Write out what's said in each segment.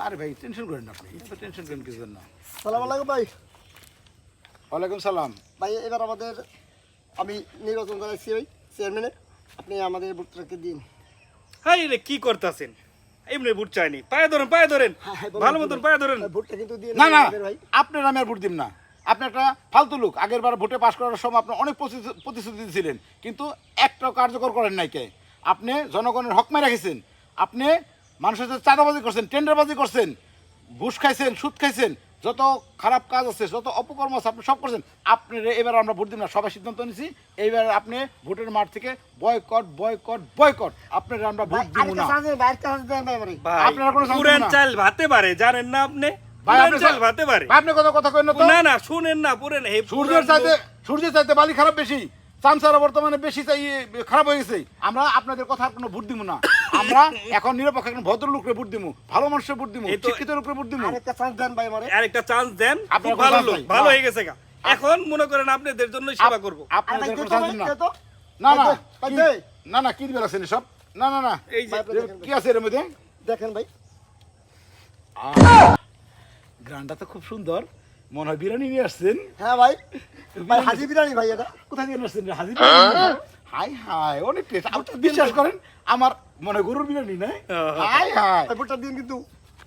আরে ভাই টেনশন করেন না, আপনি এত টেনশন করেন কিছু না। সালাম আলাইকুম ভাই। ওয়ালাইকুম সালাম। ভাই এবার আমাদের আমি নির্বাচন করাইছি ভাই চেয়ারম্যানে, আপনি আমাদের ভোটটাকে দিন। হাই রে কি করতেছেন? এমনি বুট চাইনি, পায়ে ধরেন পায়ে ধরেন, ভালো মতন পায়ে ধরেন। ভোটটা কিন্তু দিয়ে না না ভাই। আপনার আমি আর ভোট দিব না। আপনি একটা ফালতু লোক। আগের বার ভোটে পাশ করার সময় আপনি অনেক প্রতিশ্রুতি দিয়েছিলেন, কিন্তু একটাও কার্যকর করেন নাই। কে? আপনি জনগণের হক মেরে রেখেছেন। আপনি মানুষের সাথে চাঁদাবাজি করছেন, টেন্ডারবাজি করছেন, ঘুষ খাইছেন, সুদ খাইছেন, যত খারাপ কাজ আছে, যত অপকর্ম আছে আপনি সব করছেন। আপনার এবার আমরা ভোট দিব না, সবাই সিদ্ধান্ত নিয়েছি এইবার আপনি ভোটের মাঠ থেকে বয়কট বয়কট বয়কট। আপনার আমরা ভোট দিব না। আপনারা কোনো চান্স পুরেন না। চাল ভাতে পারে, জানেন না আপনি? ভাই পুরেন আপনি চাল ভাতে পারে। ভাই আপনি কথা কইন না তো। না না শুনেন না, পুরেন হে সূর্যের চাইতে বালি খারাপ বেশি। চামচারা বর্তমানে বেশি চাই খারাপ হয়ে গেছে। আমরা আপনাদের কথা আর কোনো ভোট দিব না। আমরা এখন নিরপেক্ষ একজন ভদ্র লোকের ভোট দিব, ভালো মানুষের ভোট দিব, শিক্ষিত লোকের ভোট দিব। আরেকটা চান্স দেন ভাই আমারে। আরেকটা চান্স দেন। আপনার ভালো কোনো লোক, চান্স নাই। ভালো হয়ে গেছে গা। এখন মনে করেন আপনাদের জন্যই সেবা করব। আপনাদের আরে ভাই, কোনো কত চান্স ভাই, না। কত? না না ভাই, কি- ভাই। না না কি দিবেন আছেন সব? না না না এই যে কি আছে এর মধ্যে? দেখেন ভাই, গ্রানটা তো খুব সুন্দর, মনে হয় বিরিয়ানি নিয়ে আসছেন। হ্যাঁ ভাই, ভাই হাজি বিরিয়ানি ভাই এটা। কোথায় দিয়ে আসছেন রে? হাজির বিরিয়ানি? হাই হাই অনেক টেস্ট। আপনি বিশ্বাস করেন আমার মনে হয় গরুর বিরিয়ানি নাই। হাই হাই ভাই ভোটটা দিন কিন্তু।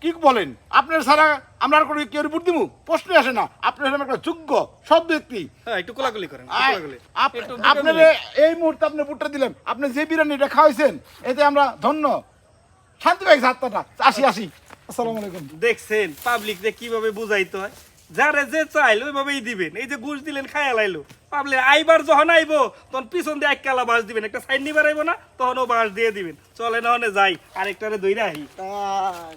কি বলেন? আপনার ছাড়া আমরা আর কোনো কেউ ভোট দিব? প্রশ্নই আসে না। আপনার হলেন একটা যোগ্য সৎ ব্যক্তি। হ্যাঁ, একটু কোলাকুলি করেন, একটু আয়, কোলাকুলি। একটু আপনার এই মুহূর্তে আপনি ভোটটা দিলেন, আপনি যে বিরিয়ানিটা খাওয়াইছেন এতে আমরা ধন্য। শান্তি পাইছি হাতটা। আসি আসি, আসসালামু আলাইকুম। দেখছেন পাবলিক রে কিভাবে বুঝাইতে হয়? যারে যে চাইল ওইভাবেই দিবেন। এই যে ঘুষ দিলেন খায়া লাইলো, পাবলিক আইবার যখন আইবো তখন পিছন দিয়ে এক কালা বাস দিবেন, একটা সাইড নিবার আইবো না তখন ও বাস দিয়ে দিবেন। চলে না হনে যাই, আরেকটারে দইরা আহি। তাই